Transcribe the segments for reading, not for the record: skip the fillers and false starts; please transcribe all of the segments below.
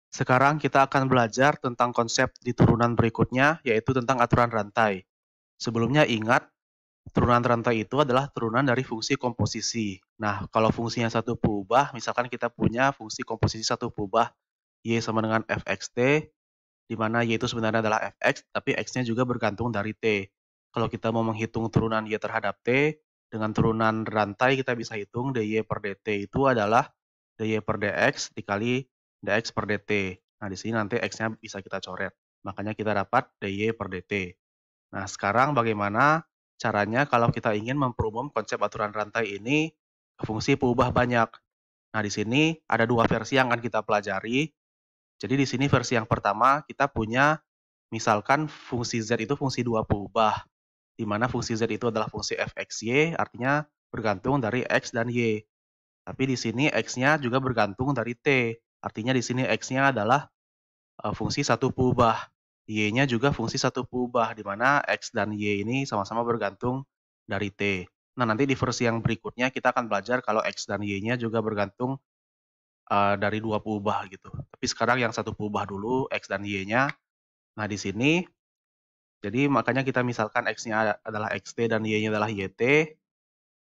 Sekarang kita akan belajar tentang konsep di turunan berikutnya, yaitu tentang aturan rantai. Sebelumnya ingat, turunan rantai itu adalah turunan dari fungsi komposisi. Nah, kalau fungsinya satu berubah, misalkan kita punya fungsi komposisi satu berubah, Y sama dengan fxt, di mana Y itu sebenarnya adalah fx, tapi x-nya juga bergantung dari T. Kalau kita mau menghitung turunan Y terhadap T, dengan turunan rantai kita bisa hitung dy per dt itu adalah dy per dx dikali dx per dt. Nah, di sini nanti x-nya bisa kita coret. Makanya kita dapat dy per dt. Nah, sekarang bagaimana caranya kalau kita ingin memperumum konsep aturan rantai ini ke fungsi berubah banyak. Nah, di sini ada dua versi yang akan kita pelajari. Jadi di sini versi yang pertama kita punya misalkan fungsi z itu fungsi dua berubah, di mana fungsi z itu adalah fungsi fxy, artinya bergantung dari x dan y. Tapi di sini x-nya juga bergantung dari t, artinya di sini x-nya adalah fungsi satu berubah, y-nya juga fungsi satu berubah, di mana x dan y ini sama-sama bergantung dari t. Nah, nanti di versi yang berikutnya kita akan belajar kalau x dan y-nya juga bergantung dari dua berubah gitu. Tapi sekarang yang satu berubah dulu, x dan y-nya. Nah, di sini, jadi makanya kita misalkan x-nya adalah xt dan y-nya adalah yt,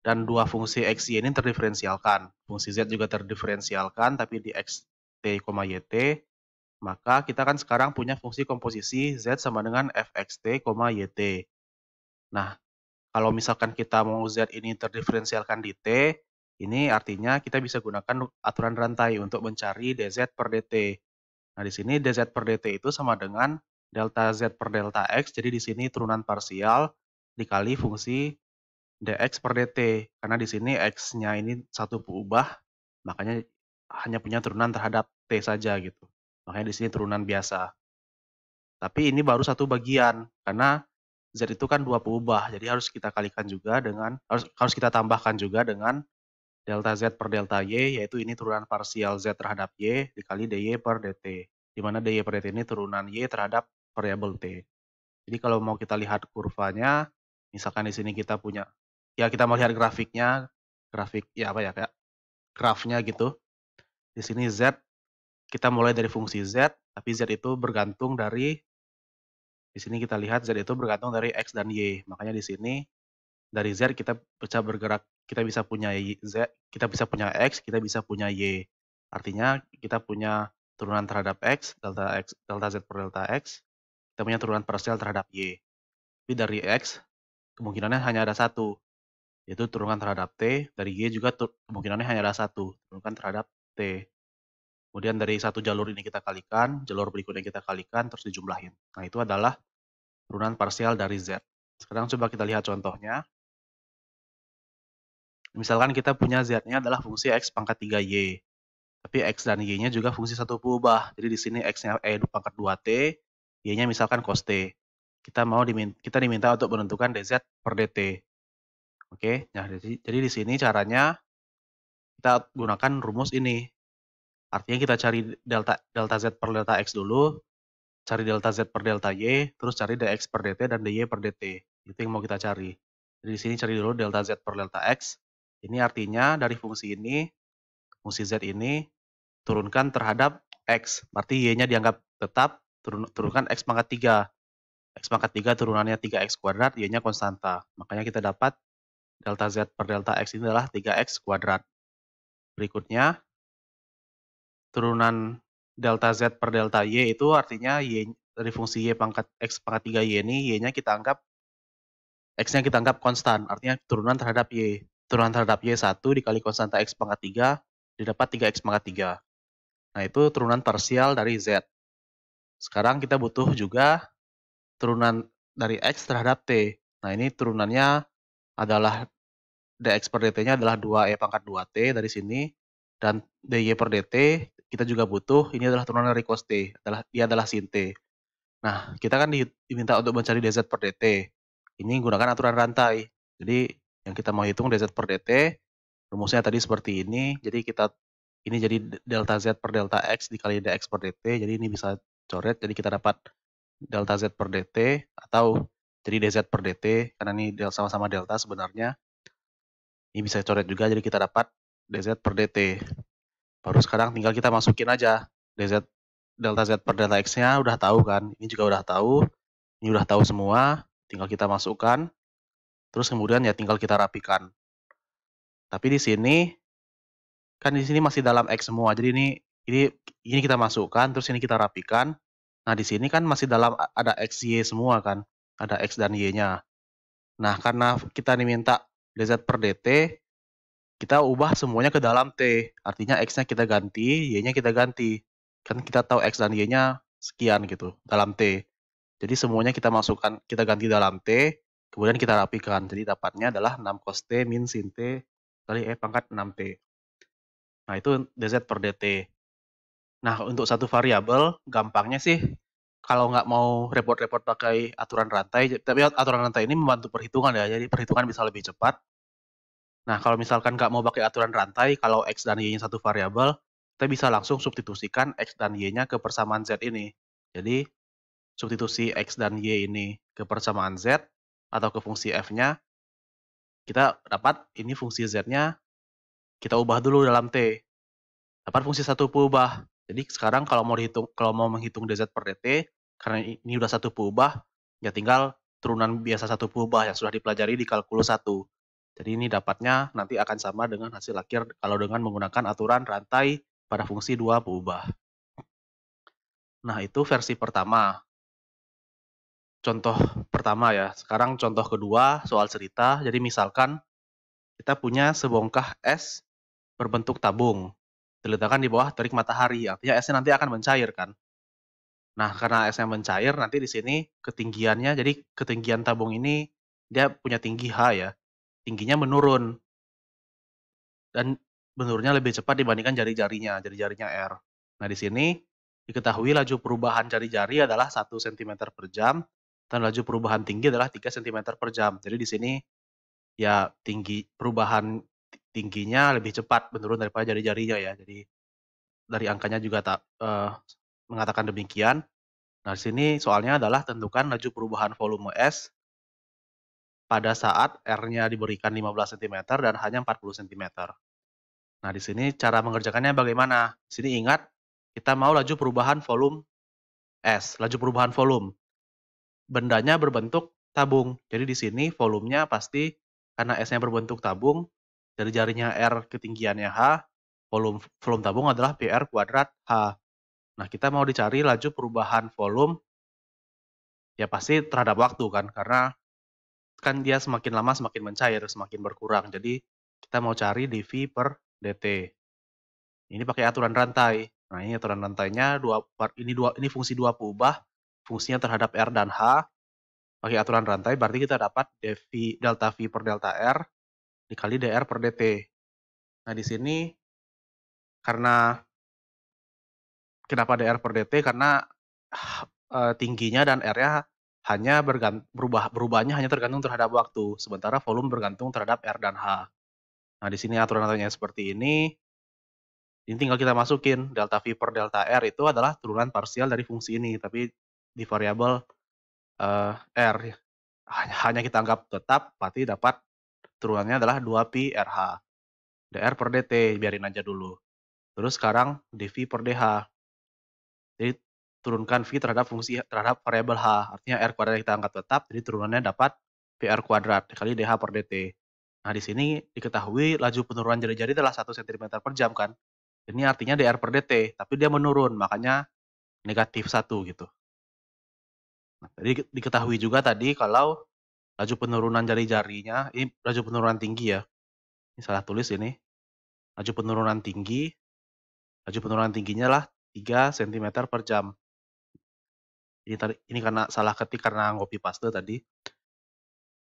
dan dua fungsi x, y ini terdiferensialkan. Fungsi z juga terdiferensialkan, tapi di xt, yt, maka kita kan sekarang punya fungsi komposisi z sama dengan fxt, yt. Nah, kalau misalkan kita mau z ini terdiferensialkan di t, ini artinya kita bisa gunakan aturan rantai untuk mencari dz per dt. Nah, di sini dz per dt itu sama dengan delta z per delta x, jadi di sini turunan parsial dikali fungsi dx per dt. Karena di sini x-nya ini satu berubah, makanya hanya punya turunan terhadap t saja gitu. Makanya di sini turunan biasa. Tapi ini baru satu bagian, karena z itu kan dua berubah, jadi harus kita kalikan juga dengan, harus kita tambahkan juga dengan delta z per delta y, yaitu ini turunan parsial z terhadap y dikali dy per dt, di mana dy per dt ini turunan y terhadap variabel t. Jadi kalau mau kita lihat kurvanya, misalkan di sini kita punya, ya kita mau lihat grafiknya, grafik ya apa ya, kayak grafnya gitu. Di sini z, kita mulai dari fungsi z, tapi z itu bergantung dari, di sini kita lihat z itu bergantung dari x dan y. Makanya di sini dari z kita bisa bergerak, kita bisa punya z, kita bisa punya x, kita bisa punya y. Artinya kita punya turunan terhadap x, delta z per delta x, kita punya turunan parsial terhadap y. Tapi dari x kemungkinannya hanya ada satu, yaitu turunan terhadap t. Dari y juga kemungkinannya hanya ada satu, turunan terhadap t. Kemudian dari satu jalur ini kita kalikan, jalur berikutnya kita kalikan, terus dijumlahin. Nah, itu adalah turunan parsial dari z. Sekarang coba kita lihat contohnya. Misalkan kita punya z-nya adalah fungsi x pangkat 3y, tapi x dan y-nya juga fungsi satu berubah. Jadi di sini x-nya pangkat 2t, y-nya misalkan cos t. Kita diminta untuk menentukan dz per dt. Oke, nah jadi di sini caranya kita gunakan rumus ini. Artinya kita cari delta z per delta x dulu, cari delta z per delta y, terus cari dx per dt dan dy per dt. Itu yang mau kita cari. Jadi di sini cari dulu delta z per delta x. Ini artinya dari fungsi ini, fungsi z ini turunkan terhadap x. Berarti y-nya dianggap tetap, turunkan x pangkat 3. X pangkat 3 turunannya 3x kuadrat, y-nya konstanta. Makanya kita dapat delta z per delta x ini adalah 3x kuadrat. Berikutnya, turunan delta z per delta y itu artinya y dari fungsi y pangkat x pangkat 3y ini, y-nya kita anggap, x-nya kita anggap konstan, artinya turunan terhadap y. Turunan terhadap y 1 dikali konstanta x pangkat 3, didapat 3x pangkat 3. Nah, itu turunan parsial dari z. Sekarang kita butuh juga turunan dari x terhadap t. Nah, ini turunannya adalah dx per dt-nya adalah 2e pangkat 2t dari sini, dan dy per dt kita juga butuh, ini adalah turunan dari cos t, dia adalah sin t. Nah, kita kan diminta untuk mencari dz per dt. Ini gunakan aturan rantai. Jadi yang kita mau hitung dz per dt, rumusnya tadi seperti ini. Jadi ini jadi delta z per delta x dikali dx per dt. Jadi ini bisa coret. Jadi kita dapat delta z per dt atau jadi dz per dt, karena ini sama-sama delta sebenarnya. Ini bisa coret juga, jadi kita dapat dz per dt. Baru sekarang tinggal kita masukin aja dz delta Z per delta X-nya udah tahu kan, ini juga udah tahu, ini udah tahu semua, tinggal kita masukkan, terus kemudian ya tinggal kita rapikan. Tapi di sini, kan di sini masih dalam X semua, jadi ini kita masukkan, terus ini kita rapikan. Nah, di sini kan masih dalam ada X, Y semua kan, ada X dan Y-nya. Nah, karena kita diminta dz per dt, kita ubah semuanya ke dalam T. Artinya X-nya kita ganti, Y-nya kita ganti. Kan kita tahu X dan Y-nya sekian gitu, dalam T. Jadi semuanya kita masukkan, kita ganti dalam T, kemudian kita rapikan. Jadi dapatnya adalah 6 cos T min sin T kali E pangkat 6T. Nah, itu dz per dt. Nah, untuk satu variabel, gampangnya sih, kalau nggak mau repot-repot pakai aturan rantai, tapi aturan rantai ini membantu perhitungan ya, jadi perhitungan bisa lebih cepat. Nah, kalau misalkan nggak mau pakai aturan rantai, kalau X dan Y-nya satu variabel, kita bisa langsung substitusikan X dan Y-nya ke persamaan Z ini. Jadi, substitusi X dan Y ini ke persamaan Z, atau ke fungsi F-nya, kita dapat ini fungsi Z-nya, kita ubah dulu dalam T. Dapat fungsi satu peubah. Jadi sekarang kalau mau menghitung dz per dt, karena ini udah satu peubah, ya tinggal turunan biasa satu peubah yang sudah dipelajari di kalkulus 1. Jadi ini dapatnya nanti akan sama dengan hasil akhir kalau dengan menggunakan aturan rantai pada fungsi dua peubah. Nah, itu versi pertama. Contoh pertama ya. Sekarang contoh kedua soal cerita. Jadi misalkan kita punya sebongkah es berbentuk tabung diletakkan di bawah terik matahari, artinya esnya nanti akan mencair kan. Nah, karena esnya mencair, nanti di sini ketinggiannya, jadi ketinggian tabung ini dia punya tinggi H ya, tingginya menurun, dan menurunnya lebih cepat dibandingkan jari-jarinya R. Nah, di sini diketahui laju perubahan jari-jari adalah 1 cm per jam, dan laju perubahan tinggi adalah 3 cm per jam. Jadi di sini ya perubahan tingginya lebih cepat menurun daripada jari-jarinya ya. Jadi dari angkanya juga mengatakan demikian. Nah, di sini soalnya adalah tentukan laju perubahan volume S pada saat R-nya diberikan 15 cm dan hanya 40 cm. Nah, di sini cara mengerjakannya bagaimana? Di sini ingat, kita mau laju perubahan volume S, laju perubahan volume. Bendanya berbentuk tabung. Jadi di sini volumenya pasti karena S-nya berbentuk tabung, dari jarinya R ketinggiannya H, volume tabung adalah PR kuadrat H. Nah, kita mau dicari laju perubahan volume, ya pasti terhadap waktu kan, karena kan dia semakin lama semakin mencair, semakin berkurang. Jadi kita mau cari dV per dt. Ini pakai aturan rantai. Nah, ini aturan rantainya ini fungsi dua peubah, fungsinya terhadap R dan H. Pakai aturan rantai berarti kita dapat delta V per delta R dikali dr per dt. Nah, di sini kenapa dr per dt? Karena tingginya dan R-nya hanya berubahnya hanya tergantung terhadap waktu, sementara volume bergantung terhadap R dan H. Nah, di sini aturan rantainya seperti ini. Ini tinggal kita masukin delta V per delta R itu adalah turunan parsial dari fungsi ini, tapi di variabel R hanya kita anggap tetap, berarti dapat turunannya adalah 2pi RH. dr per dt, biarin aja dulu. Terus sekarang dv per dh. Jadi turunkan v terhadap variabel h, artinya r kuadrat kita anggap tetap, jadi turunannya dapat pr kuadrat kali dh per dt. Nah, di sini diketahui laju penurunan jari-jari adalah 1 cm per jam kan. Ini artinya dr per dt, tapi dia menurun, makanya negatif 1 gitu. Nah, jadi diketahui juga tadi kalau laju penurunan jari-jarinya, ini laju penurunan tinggi ya. Ini salah tulis ini. Laju penurunan tingginya lah 3 cm per jam. Ini karena salah ketik karena copy paste tadi.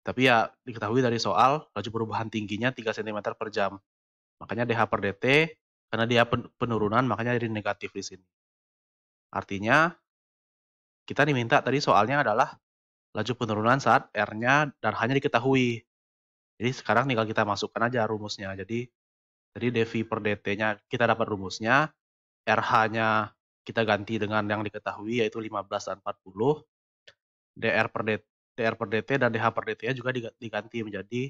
Tapi ya diketahui dari soal laju perubahan tingginya 3 cm per jam. Makanya dh per dt, karena dia penurunan makanya jadi negatif di sini. Artinya kita diminta tadi soalnya adalah laju penurunan saat R-nya dan H-nya diketahui. Jadi sekarang tinggal kita masukkan aja rumusnya. Jadi dV per dt-nya kita dapat rumusnya, RH-nya kita ganti dengan yang diketahui yaitu 15 dan 40, dr per dt dan dh per dt-nya juga diganti menjadi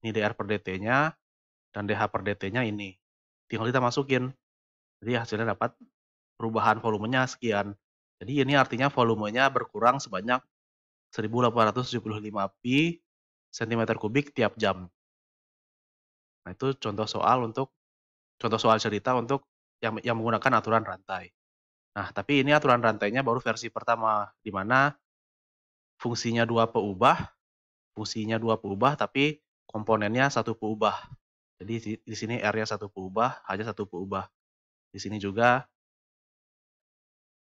ini dr per dt-nya dan dh per dt-nya ini. Tinggal kita masukin. Jadi hasilnya dapat perubahan volumenya sekian. Jadi ini artinya volumenya berkurang sebanyak 1875 pi cm kubik tiap jam. Nah, itu contoh soal cerita untuk yang menggunakan aturan rantai. Nah, tapi ini aturan rantainya baru versi pertama, di mana fungsinya dua peubah tapi komponennya satu peubah. Jadi di sini R-nya satu peubah, H-nya satu peubah. Di sini juga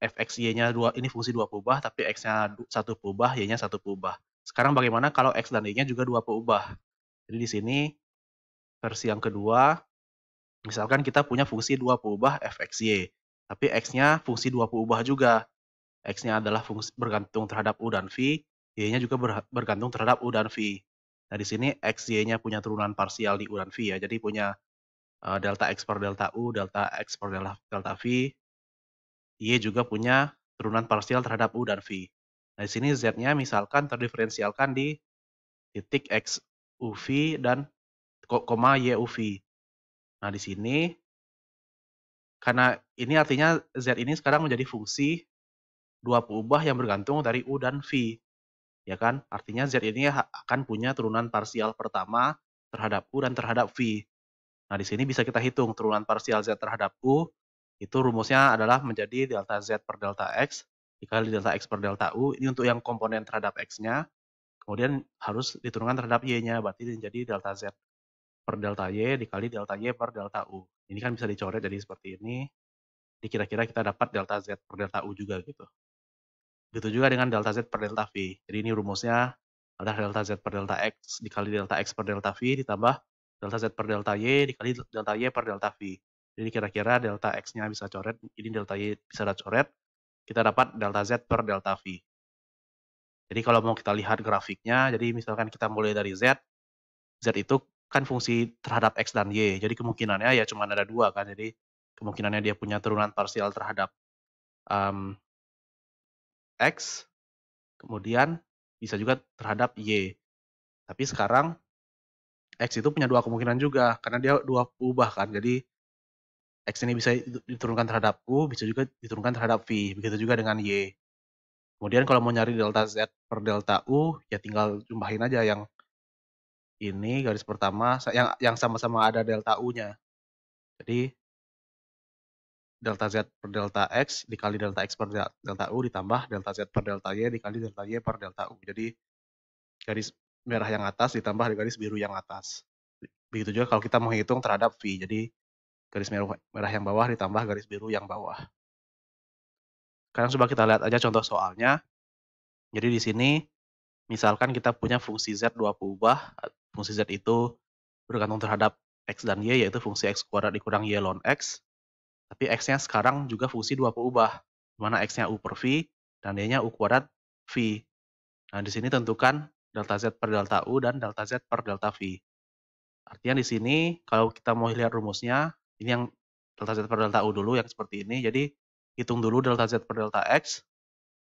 fxy-nya ini fungsi dua peubah tapi x-nya satu peubah, y-nya satu peubah. Sekarang bagaimana kalau x dan y-nya juga dua peubah? Jadi di sini versi yang kedua, misalkan kita punya fungsi dua peubah fxy, tapi x-nya fungsi dua peubah juga. X-nya adalah fungsi bergantung terhadap U dan V, Y-nya juga bergantung terhadap U dan V. Nah, di sini X, Y-nya punya turunan parsial di U dan V ya, jadi punya delta X per delta U, delta X per delta V, Y juga punya turunan parsial terhadap U dan V. Nah, di sini Z-nya misalkan terdiferensialkan di titik X UV dan koma Y UV. Nah, di sini karena ini artinya Z ini sekarang menjadi fungsi dua peubah yang bergantung dari U dan V. Ya kan? Artinya Z ini akan punya turunan parsial pertama terhadap U dan terhadap V. Nah, di sini bisa kita hitung turunan parsial Z terhadap U, itu rumusnya adalah menjadi delta Z per delta X dikali delta X per delta U, ini untuk yang komponen terhadap X-nya, kemudian harus diturunkan terhadap Y-nya, berarti menjadi delta Z per delta Y dikali delta Y per delta U. Ini kan bisa dicoret jadi seperti ini, kira-kira kita dapat delta Z per delta U juga gitu. Begitu juga dengan delta Z per delta V. Jadi ini rumusnya adalah delta Z per delta X dikali delta X per delta V ditambah delta Z per delta Y dikali delta Y per delta V. Jadi kira-kira delta X-nya bisa coret, ini delta Y bisa coret, kita dapat delta Z per delta V. Jadi kalau mau kita lihat grafiknya, jadi misalkan kita mulai dari Z, Z itu kan fungsi terhadap X dan Y, jadi kemungkinannya ya cuma ada dua kan, jadi kemungkinannya dia punya turunan parsial terhadap X, kemudian bisa juga terhadap Y. Tapi sekarang X itu punya dua kemungkinan juga, karena dia dua peubah kan, jadi X ini bisa diturunkan terhadap U, bisa juga diturunkan terhadap V, begitu juga dengan Y. Kemudian kalau mau nyari delta Z per delta U, ya tinggal jumlahin aja yang ini garis pertama, yang sama-sama ada delta U-nya. Jadi delta Z per delta X dikali delta X per delta U ditambah delta Z per delta Y dikali delta Y per delta U. Jadi garis merah yang atas ditambah garis biru yang atas. Begitu juga kalau kita menghitung terhadap V. Jadi garis merah yang bawah ditambah garis biru yang bawah. Sekarang coba kita lihat aja contoh soalnya. Jadi di sini misalkan kita punya fungsi Z dua peubah, fungsi Z itu bergantung terhadap X dan Y, yaitu fungsi X kuadrat dikurang Y ln X. Tapi X-nya sekarang juga fungsi dua peubah, di mana X-nya U per V dan Y-nya U kuadrat V. Nah, di sini tentukan delta Z per delta U dan delta Z per delta V. Artinya di sini kalau kita mau lihat rumusnya, ini yang delta Z per delta U dulu yang seperti ini. Jadi hitung dulu delta Z per delta X,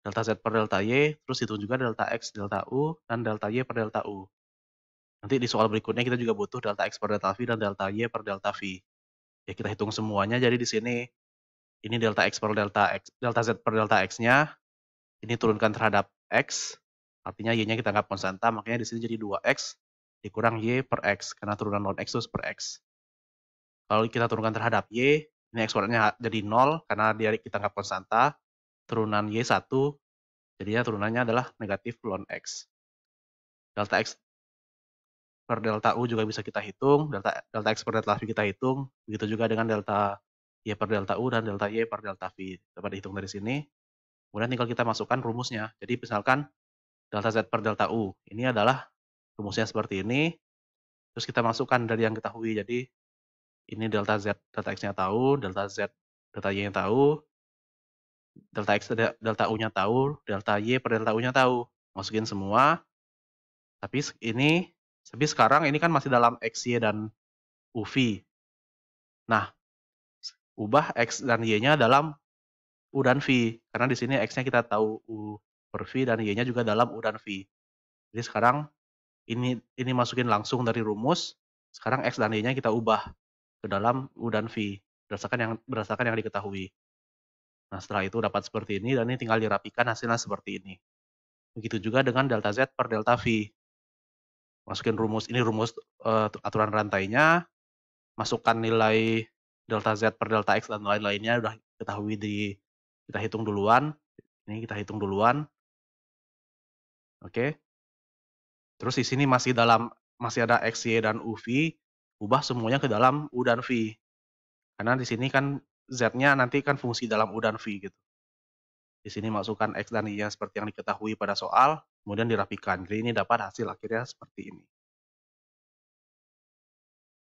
delta Z per delta Y, terus hitung juga delta X, delta U, dan delta Y per delta U. Nanti di soal berikutnya kita juga butuh delta X per delta V dan delta Y per delta V. Ya kita hitung semuanya, jadi di sini ini delta X per delta X, delta Z per delta X-nya, ini turunkan terhadap X, artinya Y-nya kita anggap konstanta, makanya di sini jadi 2X dikurang Y per X, karena turunan non X itu per X. Kalau kita turunkan terhadap Y, ini X kuadratnya jadi 0, karena dia kita anggap konstanta, turunan Y 1, jadinya turunannya adalah negatif ln X. Delta X per delta U juga bisa kita hitung, delta X per delta V kita hitung, begitu juga dengan delta Y per delta U dan delta Y per delta V. Dapat dihitung dari sini. Kemudian tinggal kita masukkan rumusnya. Jadi misalkan delta Z per delta U, ini adalah rumusnya seperti ini. Terus kita masukkan dari yang ketahui. Jadi ini delta Z, delta X-nya tahu, delta Z, delta Y-nya tahu, delta X, delta U-nya tahu, delta Y per delta U-nya tahu. Masukin semua. Tapi sekarang ini kan masih dalam X, Y, dan UV. Nah, ubah X dan Y-nya dalam U dan V. Karena di sini X-nya kita tahu U per V dan Y-nya juga dalam U dan V. Jadi sekarang ini masukin langsung dari rumus. Sekarang X dan Y-nya kita ubah ke dalam U dan V berdasarkan yang diketahui. Nah, setelah itu dapat seperti ini dan ini tinggal dirapikan hasilnya seperti ini. Begitu juga dengan delta Z per delta V. Masukin rumus, ini rumus aturan rantainya, masukkan nilai delta Z per delta X dan lain-lainnya udah ketahui kita hitung duluan. Ini kita hitung duluan. Oke. Terus di sini masih ada X, Y, dan U, V, ubah semuanya ke dalam U dan V. Karena di sini kan Z-nya nanti kan fungsi dalam U dan V gitu. Di sini masukkan X dan Y-nya seperti yang diketahui pada soal, kemudian dirapikan. Jadi ini dapat hasil akhirnya seperti ini.